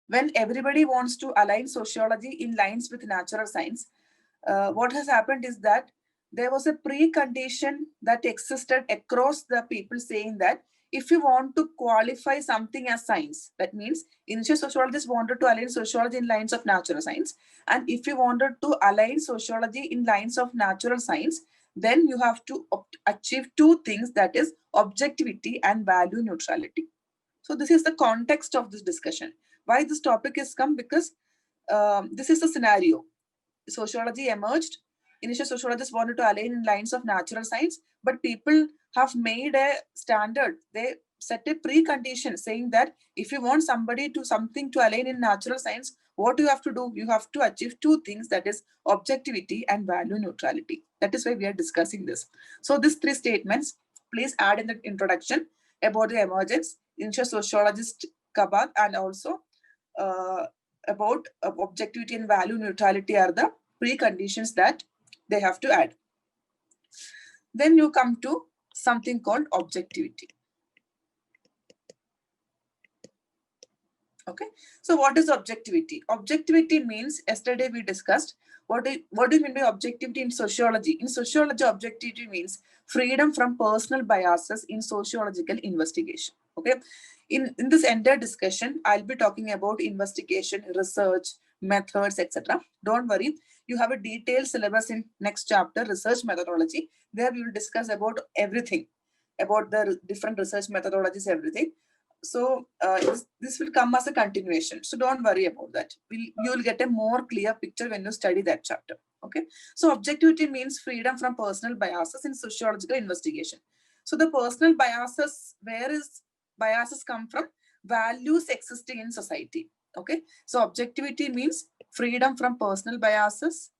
when everybody wants to align sociology in lines with natural science, what has happened is that there was a precondition that existed across the people saying that if you want to qualify something as science, that means initial sociologists wanted to align sociology in lines of natural science. And if you wanted to align sociology in lines of natural science, then you have to achieve two things, that is objectivity and value neutrality. So this is the context of this discussion. Why this topic is come? Because this is the scenario. Sociology emerged. Initial sociologists wanted to align in lines of natural science, but people have made a standard. They set a precondition saying that if you want somebody to something to align in natural science, what you have to do? You have to achieve two things, that is objectivity and value neutrality. That is why we are discussing this. So these three statements, please add in the introduction about the emergence, initial sociologist Kabak, and also uh, about objectivity and value neutrality are the preconditions that they have to add. Then you come to something called objectivity. Okay, so what is objectivity? Objectivity means, yesterday we discussed, what do you mean by objectivity in sociology? In sociology, objectivity means freedom from personal biases in sociological investigation. Okay, in this entire discussion, I'll be talking about investigation, research, methods, etc. Don't worry, you have a detailed syllabus in next chapter, research methodology. There we will discuss about everything, about the different research methodologies, everything. So this will come as a continuation. So don't worry about that. You will get a more clear picture when you study that chapter. Okay. So objectivity means freedom from personal biases in sociological investigation. So the personal biases, where is biases come from? Values existing in society. Okay. So objectivity means freedom from personal biases.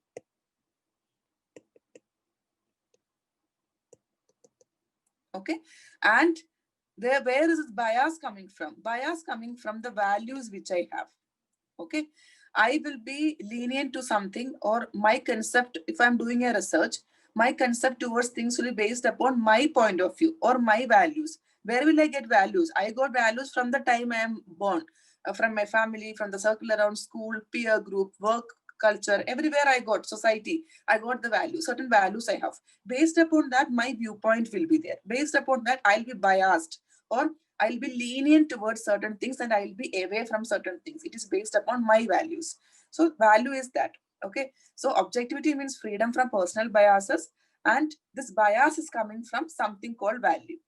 Okay. And there, where is this bias coming from? Bias coming from the values which I have. Okay, I will be lenient to something, or my concept, if I'm doing a research, my concept towards things will be based upon my point of view or my values. Where will I get values? I got values from the time I am born, from my family, from the circle around school, peer group, work culture, everywhere I got, society, I got the value, certain values I have. Based upon that, my viewpoint will be there. Based upon that, I'll be biased, or I'll be lenient towards certain things, and I'll be away from certain things. It is based upon my values. So value is that. Okay. So objectivity means freedom from personal biases, and this bias is coming from something called value.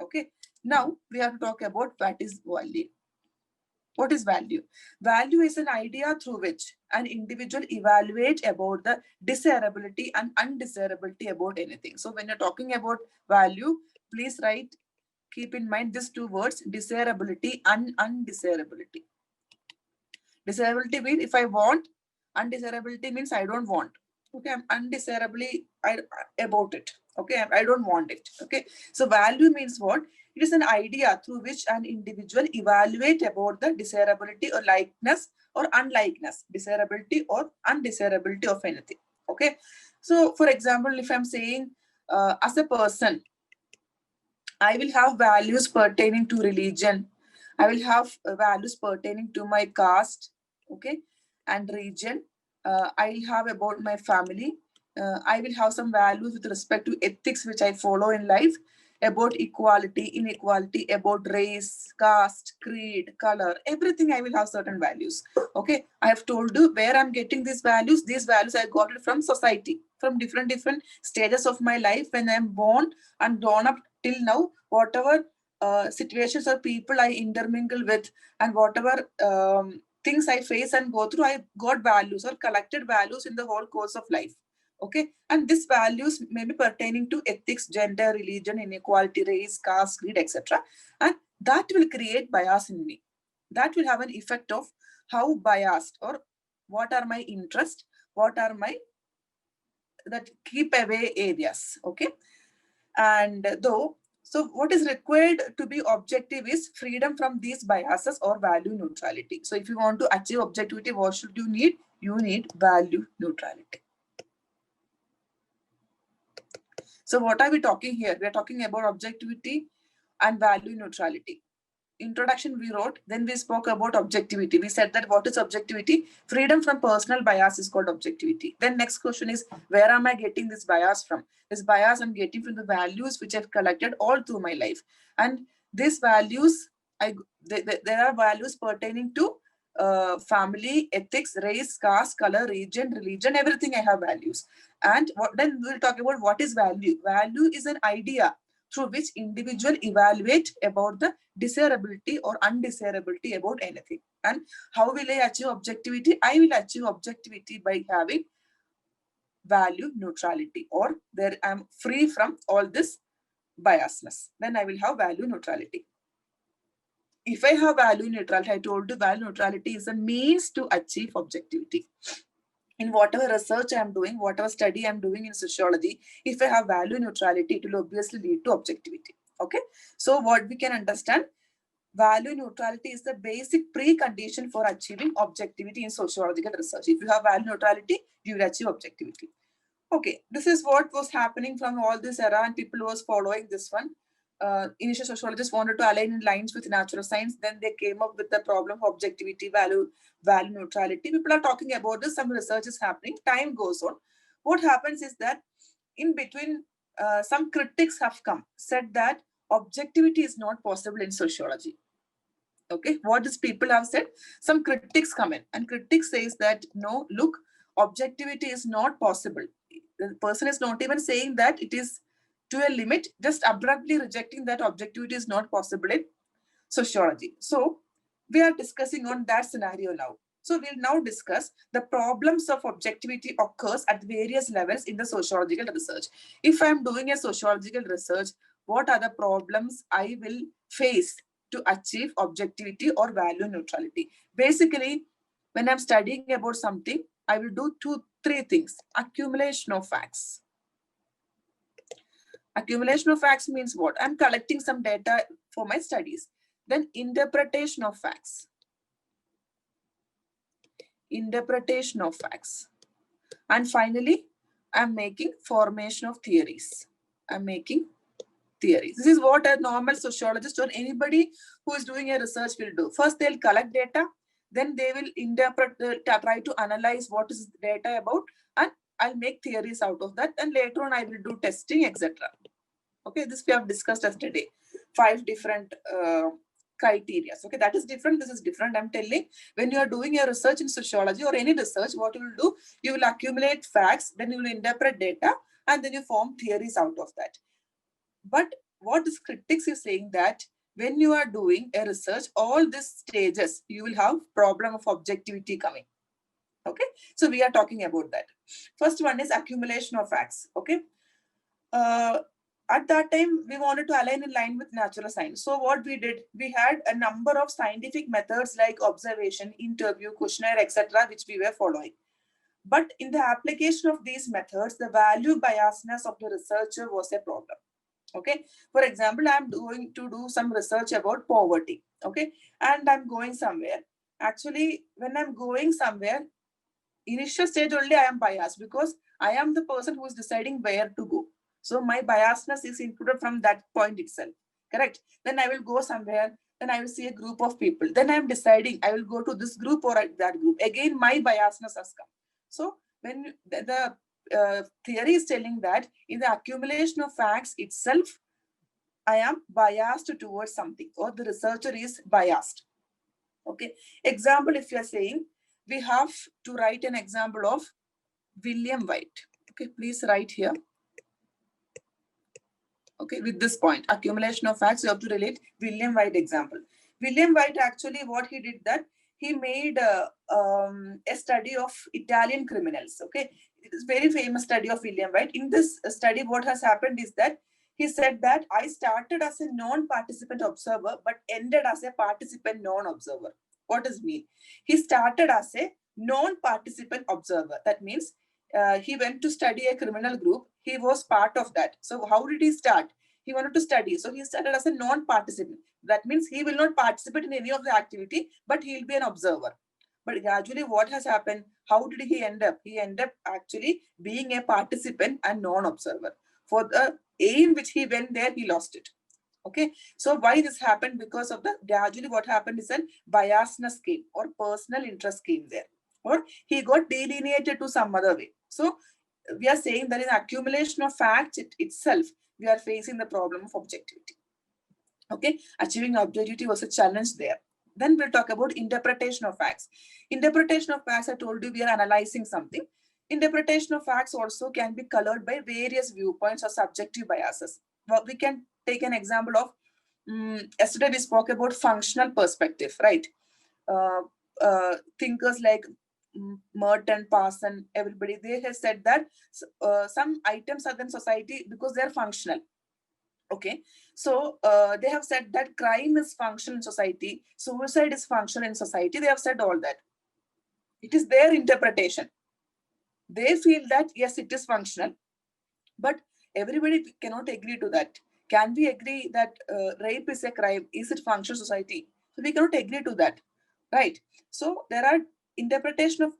Okay. Now we have to talk about what is value. What is value? Value is an idea through which an individual evaluate about the desirability and undesirability about anything. So when you're talking about value, please write, keep in mind these two words, desirability and undesirability. Desirability means if I want, undesirability means I don't want. Okay, I'm undesirably about it. Okay, I don't want it. Okay, so value means what? It is an idea through which an individual evaluate about the desirability or likeness or unlikeness, desirability or undesirability of anything. Okay, so for example, if I'm saying as a person, I will have values pertaining to religion. I will have values pertaining to my caste, okay, and region. I will have about my family. I will have some values with respect to ethics, which I follow in life, about equality, inequality, about race, caste, creed, color, everything. I will have certain values. Okay, I have told you where I'm getting these values. These values I got it from society, from different stages of my life when I'm born and grown up till now, whatever situations or people I intermingle with, and whatever things I face and go through, I got values or collected values in the whole course of life. Okay, and these values may be pertaining to ethics, gender, religion, inequality, race, caste, creed, etc. And that will create bias in me. That will have an effect of how biased, or what are my interests, what are my that keep away areas. Okay, and though, so what is required to be objective is freedom from these biases or value neutrality. So if you want to achieve objectivity, what should you need? You need value neutrality. So what are we talking here? We are talking about objectivity and value neutrality. introduction we wrote, then we spoke about objectivity. We said that what is objectivity? Freedom from personal bias is called objectivity. Then next question is, where am I getting this bias from? This bias I'm getting from the values which I've collected all through my life. And these values, there are values pertaining to family, ethics, race, caste, color, region, religion, everything I have values. And then we'll talk about what is value. Value is an idea through which individual evaluate about the desirability or undesirability about anything. And how will I achieve objectivity? I will achieve objectivity by having value neutrality, or there I'm free from all this biasness. Then I will have value neutrality. If I have value neutrality, I told you value neutrality is a means to achieve objectivity. In whatever research I'm doing, whatever study I'm doing in sociology, if I have value neutrality, it will obviously lead to objectivity. Okay. So what we can understand, value neutrality is the basic precondition for achieving objectivity in sociological research. If you have value neutrality, you will achieve objectivity. Okay, this is what was happening from all this era, and people was following this one. Initial sociologists wanted to align in lines with natural science. Then they came up with the problem of objectivity, value neutrality. People are talking about this. Some research is happening. Time goes on. What happens is that in between, some critics have come, said that objectivity is not possible in sociology. Okay, what these people have said? Some critics come in, and critics says that no, look, objectivity is not possible. The person is not even saying that it is to a limit, just abruptly rejecting that objectivity is not possible in sociology. So we are discussing on that scenario now. So we'll now discuss the problems of objectivity occurs at various levels in the sociological research. If I'm doing a sociological research, what are the problems I will face to achieve objectivity or value neutrality? Basically, when I'm studying about something, I will do three things. Accumulation of facts. Accumulation of facts means what? I'm collecting some data for my studies. Then interpretation of facts. Interpretation of facts. And finally, I'm making formation of theories. I'm making theories. This is what a normal sociologist or anybody who is doing a research will do. First, they'll collect data. Then they will interpret, try to analyze what is the data about, and I'll make theories out of that. And later on, I will do testing, etc. Okay, this we have discussed yesterday. 5 different criteria. Okay, that is different. This is different. I'm telling, when you are doing a research in sociology or any research, what you will do, you will accumulate facts, then you will interpret data, and then you form theories out of that. But what this critics is saying that when you are doing a research, all these stages, you will have problem of objectivity coming. Okay, so we are talking about that. First one is accumulation of facts. Okay, at that time, we wanted to align in line with natural science. So what we did, we had a number of scientific methods like observation, interview, questionnaire, etc., which we were following. But in the application of these methods, the value biasness of the researcher was a problem. Okay, for example, I'm going to do some research about poverty. Okay, and I'm going somewhere. Actually, when I'm going somewhere, initial stage only I am biased because I am the person who is deciding where to go. So my biasness is included from that point itself. Correct. Then I will go somewhere. Then I will see a group of people. Then I'm deciding I will go to this group or that group. Again, my biasness has come. So when the theory is telling that in the accumulation of facts itself, I am biased towards something, or the researcher is biased. Okay. Example, if you are saying, we have to write an example of William White. Okay, please write here. Okay, with this point, accumulation of facts, you have to relate William White example. William White, actually, what he did that, he made a study of Italian criminals. Okay, it is very famous study of William White. In this study, what has happened is that he said that I started as a non-participant observer, but ended as a participant non-observer. What does it mean? He started as a non-participant observer. That means he went to study a criminal group. He was part of that. So how did he start? He wanted to study. So he started as a non-participant. That means he will not participate in any of the activity, but he'll be an observer. But gradually what has happened? How did he end up? He ended up actually being a participant and non-observer. For the aim which he went there, he lost it. Okay, so why this happened? Because of the gradually what happened is a biasness came or personal interest came there, or he got delineated to some other way. So we are saying that in accumulation of facts itself, we are facing the problem of objectivity. Okay, achieving objectivity was a challenge there. Then we'll talk about interpretation of facts. Interpretation of facts, I told you we are analyzing something. Interpretation of facts also can be colored by various viewpoints or subjective biases. Well, we can take an example of, yesterday we spoke about functional perspective, right? Uh, Thinkers like Merton, Parson, everybody, they have said that some items are in society because they're functional. Okay, so they have said that crime is functional in society, suicide is functional in society. They have said all that. It is their interpretation. They feel that yes, it is functional, but everybody cannot agree to that. Can we agree that rape is a crime? Is it functional society? So we cannot agree to that, right? So there are interpretation of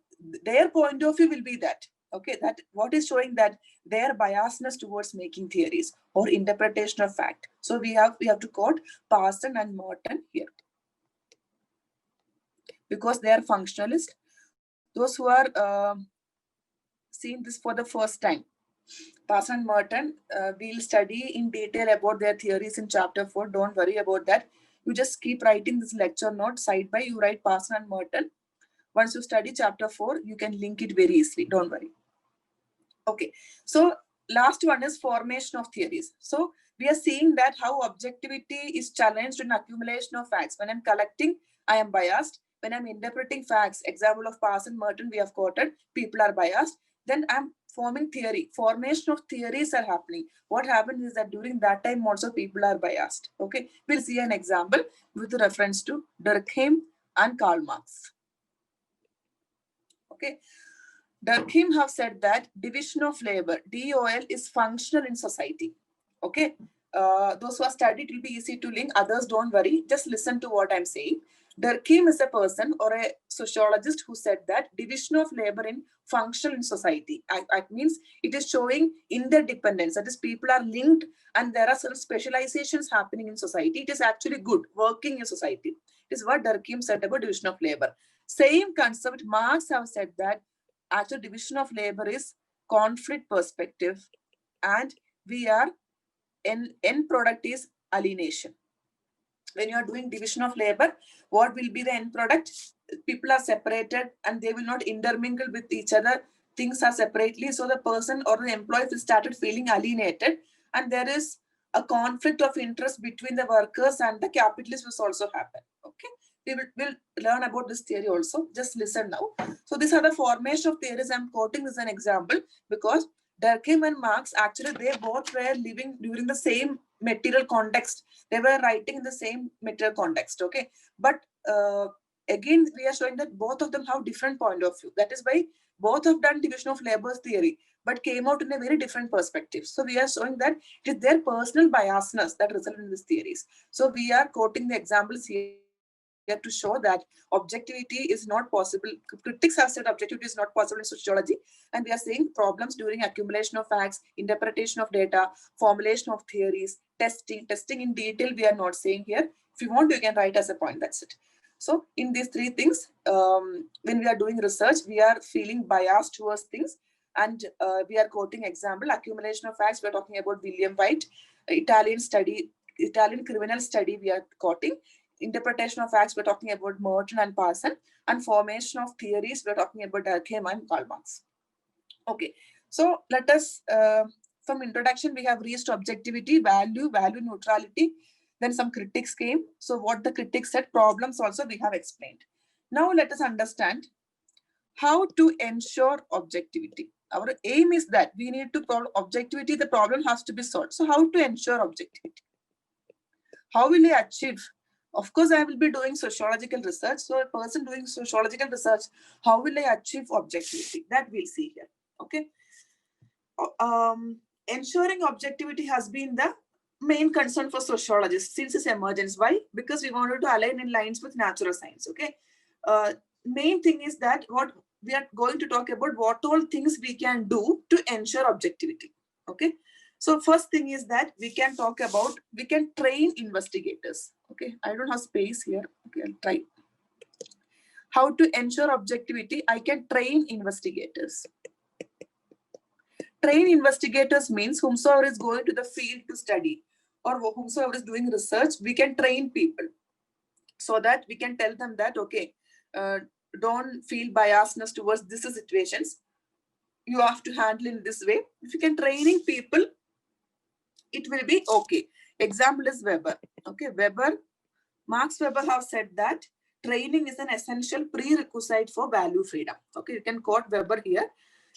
their point of view will be that. Okay, that what is showing that their biasness towards making theories or interpretation of fact. So we have to quote Parson and Merton here because they are functionalist. Those who are seeing this for the first time, Parson and Merton, we'll study in detail about their theories in chapter 4. Don't worry about that. You just keep writing this lecture note side by. You write Parson and Merton. Once you study chapter 4, you can link it very easily. Don't worry. Okay. So last one is formation of theories. So we are seeing that how objectivity is challenged in accumulation of facts. When I'm collecting, I am biased. When I'm interpreting facts, example of Parson, Merton, we have quoted, people are biased. Then I'm forming theory. Formation of theories are happening. What happens is that during that time also people are biased. Okay, we'll see an example with reference to Durkheim and Karl Marx. Okay, Durkheim have said that division of labor, DOL, is functional in society. Okay, those who are studied, it will be easy to link. Others, don't worry. Just listen to what I'm saying. Durkheim is a person or a sociologist who said that division of labor in functional in society. That means it is showing interdependence. That is, people are linked and there are some specializations happening in society. It is actually good working in society. It is what Durkheim said about division of labor. Same concept, Marx have said that actual division of labor is conflict perspective, and we are end product is alienation. When you are doing division of labor, what will be the end product? People are separated and they will not intermingle with each other. Things are separately. So the person or the employee will started feeling alienated, and there is a conflict of interest between the workers and the capitalists will also happen. Okay, we'll learn about this theory also. Just listen now. So these are the formation of theories. I'm quoting this as an example because Durkheim and Marx, actually, they both were living during the same material context. They were writing in the same material context. Okay, but again, we are showing that both of them have different point of view. That is why both have done division of labor theory, but came out in a very different perspective. So we are showing that it is their personal biasness that resulted in these theories. So we are quoting the examples here to show that objectivity is not possible. Critics have said objectivity is not possible in sociology, and we are seeing problems during accumulation of facts, interpretation of data, formulation of theories, testing in detail we are not saying here. If you want, you can write as a point. That's it. So in these three things, when we are doing research, we are feeling biased towards things, and we are quoting example accumulation of facts. We are talking about William White, Italian criminal study. We are quoting interpretation of facts. We're talking about Merton and Parson, and formation of theories. We're talking about Durkheim and Karl Marx. Okay, so let us. From introduction, we have reached objectivity, value neutrality. Then some critics came. So what the critics said, problems also we have explained. Now let us understand how to ensure objectivity. Our aim is that we need to solve objectivity. The problem has to be solved. So how to ensure objectivity? How will I achieve? Of course, I will be doing sociological research. So a person doing sociological research, how will I achieve objectivity? That we'll see here. Okay. Ensuring objectivity has been the main concern for sociologists since its emergence. Why? Because we wanted to align in lines with natural science. Okay. Main thing is that what we are going to talk about, what all things we can do to ensure objectivity. Okay. So first thing is that we can talk about, we can train investigators. Okay, I don't have space here. Okay, I'll try. How to ensure objectivity? I can train investigators. Train investigators means whomsoever is going to the field to study or whomsoever is doing research, we can train people so that we can tell them that, okay, don't feel biasness towards these situations. You have to handle in this way. If you can training people, it will be okay. Example is Weber. Okay, Max Weber have said that training is an essential prerequisite for value freedom. Okay, you can quote Weber here.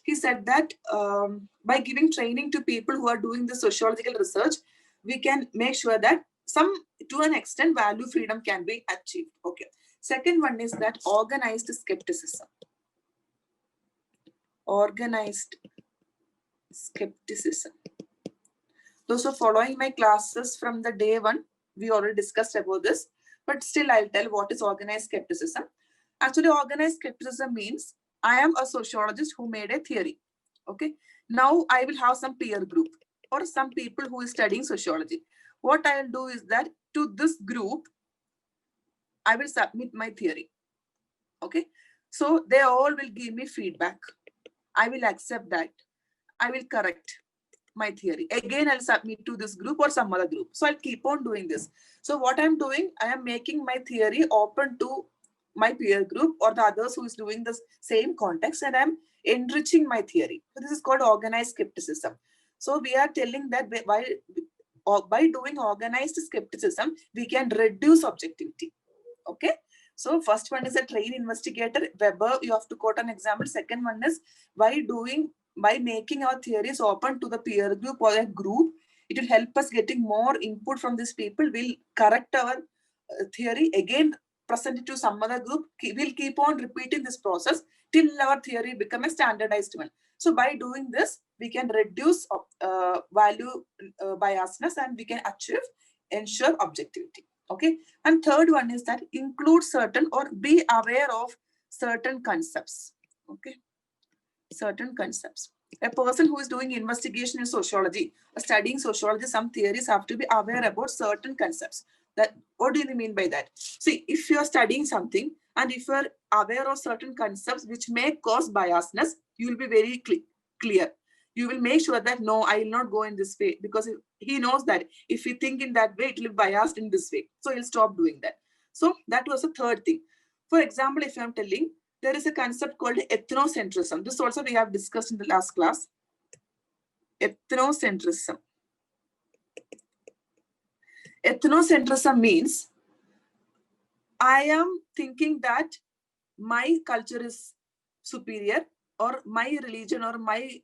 He said that by giving training to people who are doing the sociological research, we can make sure that to an extent, value freedom can be achieved. Okay. Second one is that organized skepticism. Organized skepticism. Those who are following my classes from the day one, we already discussed about this, but still I'll tell what is organized skepticism. Actually, organized skepticism means I am a sociologist who made a theory. Okay. Now I will have some peer group or some people who is studying sociology. What I will do is that to this group, I will submit my theory. Okay. So they all will give me feedback. I will accept that. I will correct my theory. Again, I'll submit to this group or some other group. So I'll keep on doing this. So what I'm doing, I am making my theory open to my peer group or the others who is doing the same context, and I'm enriching my theory. So this is called organized skepticism. So we are telling that by doing organized skepticism, we can reduce objectivity. Okay. So first one is a trained investigator. Weber, you have to quote an example. Second one is by making our theories open to the peer group or a group, it will help us getting more input from these people. We'll correct our theory, again present it to some other group. We'll keep on repeating this process till our theory become a standardized one. So by doing this, we can reduce value biasness and we can ensure objectivity. Okay. And third one is that include certain or be aware of certain concepts. Okay. Certain concepts. A person who is doing investigation in sociology, studying sociology, some theories have to be aware about certain concepts. That, what do you mean by that? See, if you are studying something and if you are aware of certain concepts which may cause biasness, you will be very clear. You will make sure that no, I will not go in this way, because he knows that if you think in that way, it will be biased in this way. So he'll stop doing that. So that was the third thing. For example, if I'm telling, there is a concept called ethnocentrism. This also we have discussed in the last class. Ethnocentrism. Ethnocentrism means I am thinking that my culture is superior, or my religion or my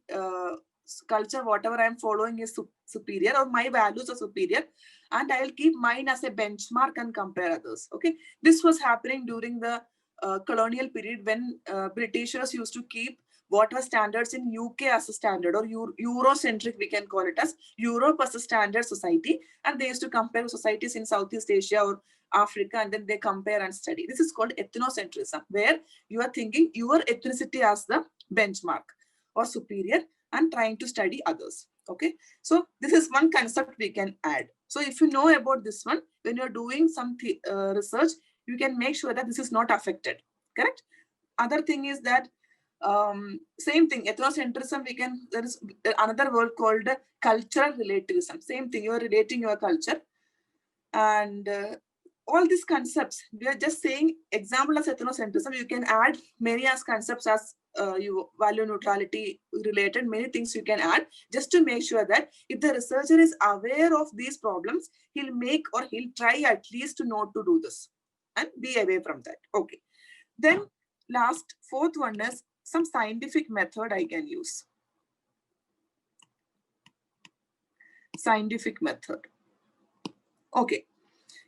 culture, whatever I am following is superior, or my values are superior, and I will keep mine as a benchmark and compare others. Okay, this was happening during the colonial period when Britishers used to keep what were standards in UK as a standard, or Eurocentric, we can call it as Europe as a standard society, and they used to compare societies in Southeast Asia or Africa, and then they compare and study. This is called ethnocentrism, where you are thinking your ethnicity as the benchmark or superior and trying to study others. Okay, so this is one concept we can add. So if you know about this one, when you're doing some research, you can make sure that this is not affected. Correct. Other thing is that same thing, ethnocentrism, there is another word called cultural relativism. Same thing, you are relating your culture, and all these concepts, we are just saying example as ethnocentrism. You can add many as concepts as you value neutrality related, many things you can add, just to make sure that if the researcher is aware of these problems, he'll try at least to not to do this and be away from that. Okay. Then fourth one is some scientific method I can use. Scientific method. Okay.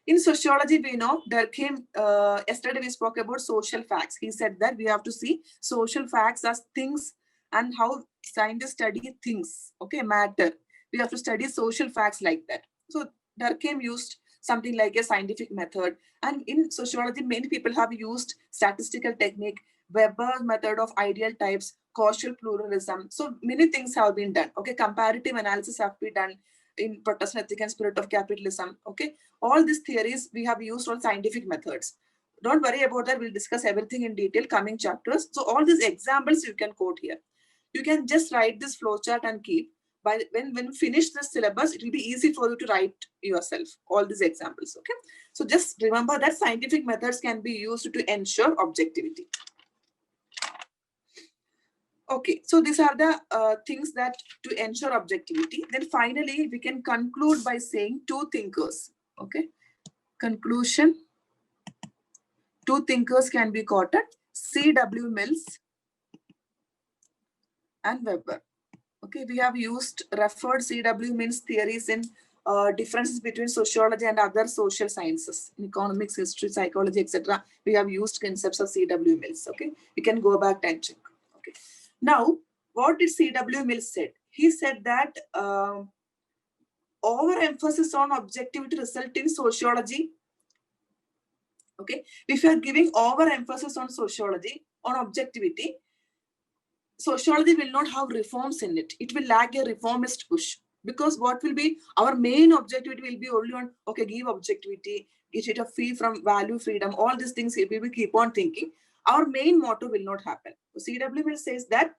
In sociology, we know yesterday we spoke about social facts. He said that we have to see social facts as things and how scientists study things, okay, matter. We have to study social facts like that. So Durkheim used something like a scientific method. And in sociology, many people have used statistical technique, Weber's method of ideal types, causal pluralism. So many things have been done. Okay, comparative analysis have been done in Protestant ethic and spirit of capitalism. Okay, all these theories we have used all scientific methods. Don't worry about that. We'll discuss everything in detail coming chapters. So all these examples you can quote here. You can just write this flowchart and keep. By when you finish the syllabus, it will be easy for you to write yourself all these examples. Okay, so just remember that scientific methods can be used to ensure objectivity. Okay, so these are the things that to ensure objectivity. Then finally, we can conclude by saying two thinkers. Okay, conclusion. Two thinkers can be quoted: C.W. Mills and Weber. Okay, we have referred C.W. Mills theories in differences between sociology and other social sciences, in economics, history, psychology, etc. We have used concepts of C.W. Mills. Okay, you can go back and check. Okay, now what did C.W. Mills said? He said that overemphasis on objectivity result in sociology. Okay, if you are giving overemphasis on sociology, on objectivity, sociology will not have reforms in it. It will lack a reformist push, because what will be our main objectivity will be only on, okay, give objectivity, get it a free from value, freedom, all these things we will keep on thinking. Our main motto will not happen. C.W. Mills says that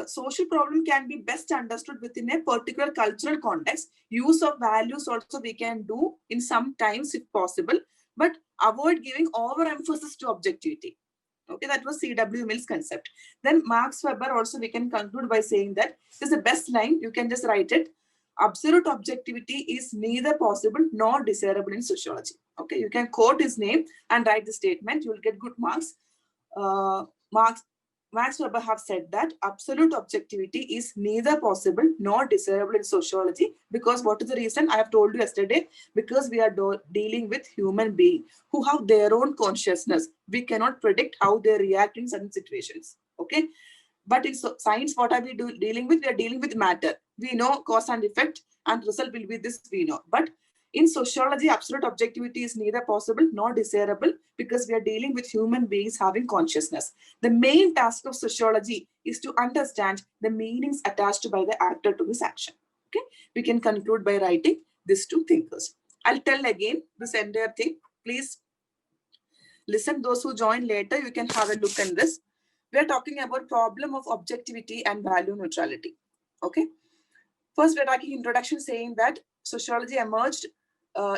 social problem can be best understood within a particular cultural context. Use of values also we can do in some times if possible, but avoid giving overemphasis to objectivity. Okay, that was C.W. Mills' concept. Then Max Weber also we can conclude by saying that this is the best line. You can just write it. Absolute objectivity is neither possible nor desirable in sociology. Okay, you can quote his name and write the statement. You will get good marks. Max Weber have said that absolute objectivity is neither possible nor desirable in sociology, because what is the reason? I have told you yesterday, because we are dealing with human beings who have their own consciousness. We cannot predict how they react in certain situations. Okay, but in science, what are we dealing with? We are dealing with matter. We know cause and effect, and result will be this, we know. But in sociology, absolute objectivity is neither possible nor desirable, because we are dealing with human beings having consciousness. The main task of sociology is to understand the meanings attached by the actor to his action. Okay, we can conclude by writing these two thinkers. I'll tell again this entire thing. Please listen. Those who join later, you can have a look at this. We are talking about problem of objectivity and value neutrality. Okay. First, we're talking introduction, saying that sociology emerged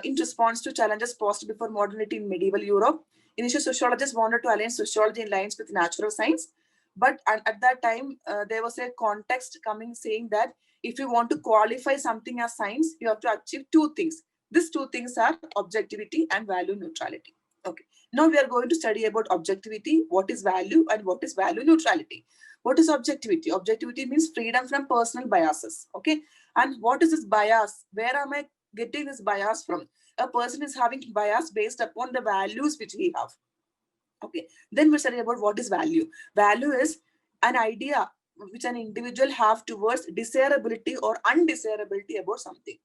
in response to challenges posed before modernity in medieval Europe. Initially, sociologists wanted to align sociology in lines with natural science, but at that time, there was a context coming saying that if you want to qualify something as science, you have to achieve two things. These two things are objectivity and value neutrality. Okay. Now we are going to study about objectivity, what is value, and what is value neutrality. What is objectivity? Objectivity means freedom from personal biases. Okay. And what is this bias? Where am I getting this bias from? A person is having bias based upon the values which he have. Okay. Then we study about what is value. Value is an idea which an individual have towards desirability or undesirability about something.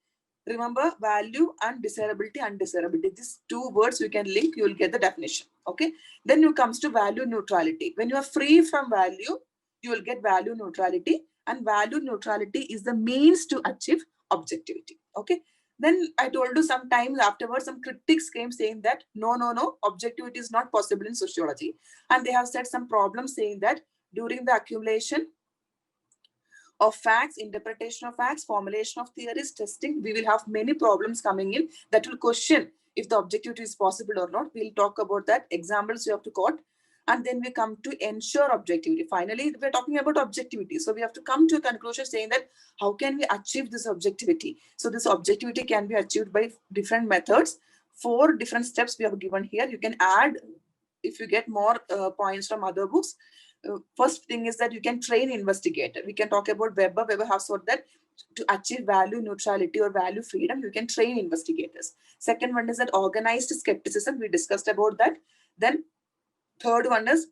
Remember, value and desirability, undesirability. These two words you can link, you will get the definition. Okay. Then you comes to value neutrality. When you are free from value, you will get value neutrality, and value neutrality is the means to achieve objectivity. Okay. Then I told you sometimes afterwards, some critics came saying that no, objectivity is not possible in sociology. And they have said some problems saying that during the accumulation of facts, interpretation of facts, formulation of theories, testing, we will have many problems coming in that will question if the objectivity is possible or not. We'll talk about that. Examples you have to quote. And then we come to ensure objectivity. Finally, we're talking about objectivity. So we have to come to a conclusion saying that how can we achieve this objectivity? So this objectivity can be achieved by different methods. 4 different steps we have given here. You can add if you get more points from other books. First thing is that you can train investigator. We can talk about Weber. Weber has said that to achieve value neutrality or value freedom, you can train investigators. Second one is that organized skepticism. We discussed about that. Then third one is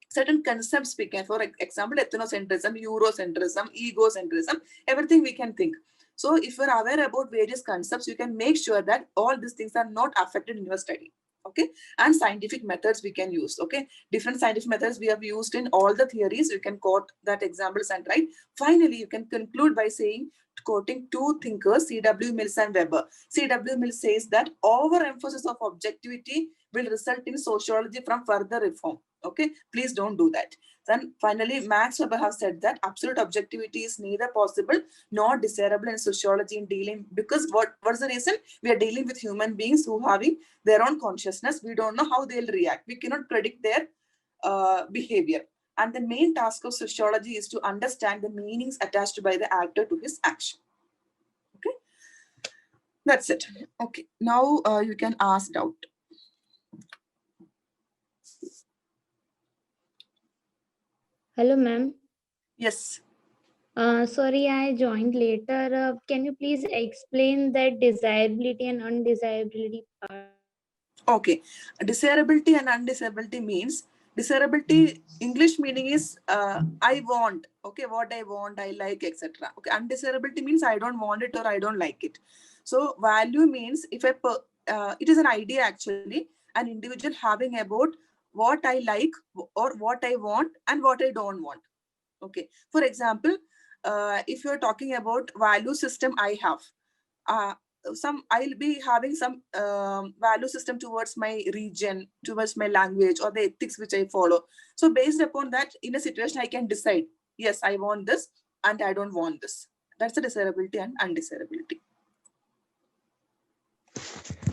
certain concepts we can, for example, ethnocentrism, Eurocentrism, egocentrism, everything we can think. So if you're aware about various concepts, you can make sure that all these things are not affected in your study. Okay, and scientific methods we can use. Okay, different scientific methods we have used in all the theories. You can quote that examples and write. Finally, you can conclude by saying, quoting two thinkers, C.W. Mills and Weber. C.W. Mills says that overemphasis of objectivity will result in sociology from further reform. Okay, please don't do that. Then finally, Max Weber has said that absolute objectivity is neither possible nor desirable in sociology in dealing, because what's the reason? We are dealing with human beings who having their own consciousness. We don't know how they'll react. We cannot predict their behavior. And the main task of sociology is to understand the meanings attached by the actor to his action. Okay, that's it. Okay, now you can ask doubt. Hello, ma'am. Yes. Sorry, I joined later. Can you please explain that desirability and undesirability part? Okay, desirability and undesirability means, desirability English meaning is I want, okay, what I want, I like, etc. Okay, undesirability means I don't want it or I don't like it. So value means if it is an idea actually, an individual having about what I like or what I want and what I don't want. Okay, for example, if you're talking about value system I have, uh, I'll be having some value system towards my region, towards my language or the ethics which I follow. So based upon that, in a situation I can decide, yes, I want this and I don't want this. That's the desirability and undesirability.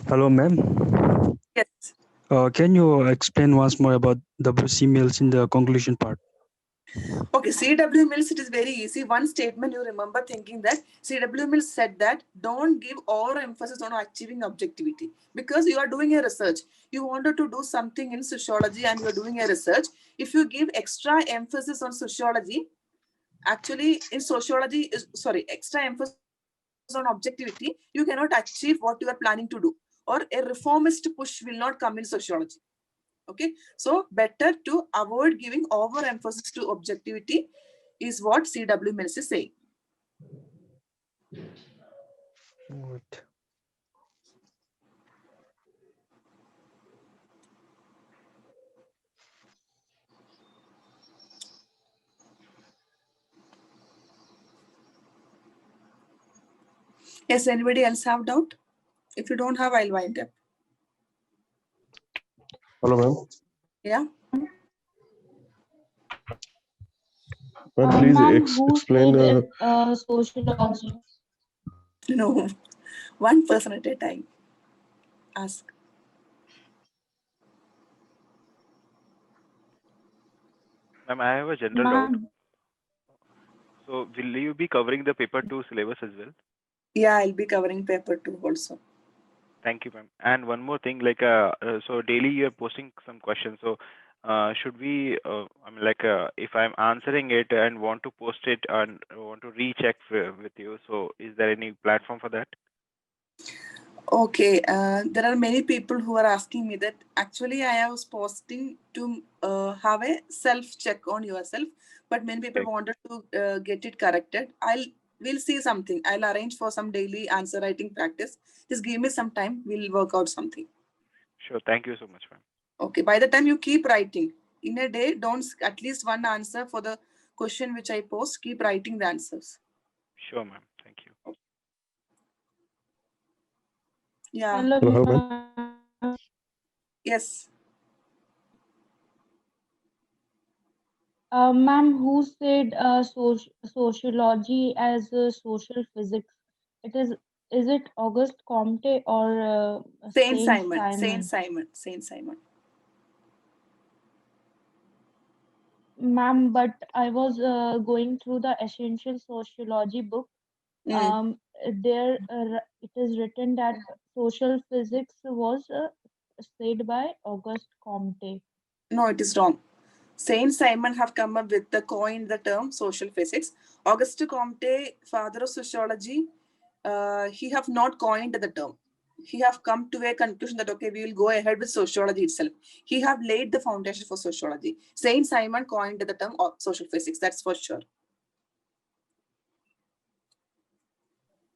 Hello, ma'am. Yes. Can you explain once more about W.C. Mills in the conclusion part? Okay, C.W. Mills, it is very easy. One statement you remember thinking that C.W. Mills said that don't give overemphasis on achieving objectivity, because you are doing a research. You wanted to do something in sociology and you are doing a research. If you give extra emphasis on sociology, actually in sociology, extra emphasis on objectivity, you cannot achieve what you are planning to do, or a reformist push will not come in sociology. Okay, so better to avoid giving overemphasis to objectivity is what C.W. Mills is saying. What? Yes, anybody else have doubt? If you don't have, I'll wind up. Hello, ma'am. Yeah. Please Ma'am, explain the. sociology? No, one person at a time. Ask. Ma'am, I have a general doubt. So, will you be covering the paper 2 syllabus as well? Yeah, I'll be covering paper 2 also. Thank you, ma'am. And one more thing, like, so daily you're posting some questions. So, should we, I mean, like, if I'm answering it and want to post it and want to recheck with you, so is there any platform for that? Okay, there are many people who are asking me that. Actually, I was posting to have a self-check on yourself, but many people wanted to get it corrected. We'll see something. I'll arrange for some daily answer writing practice. Just give me some time. We'll work out something. Sure. Thank you so much, ma'am. Okay, by the time you keep writing, in a day, don't at least one answer for the question which I post. Keep writing the answers. Sure, ma'am. Thank you. Yeah. Hello, ma'am. Yes. Ma'am, who said sociology as social physics? Is it Auguste Comte or Saint Saint Simon. Saint Simon? Simon. Saint Simon. Ma'am, but I was going through the essential sociology book. There it is written that social physics was said by Auguste Comte. No, it is wrong. Saint Simon have come up with coined the term social physics. Auguste Comte, father of sociology, he have not coined the term. He have come to a conclusion that, okay, we will go ahead with sociology itself. He have laid the foundation for sociology. Saint Simon coined the term social physics, that's for sure.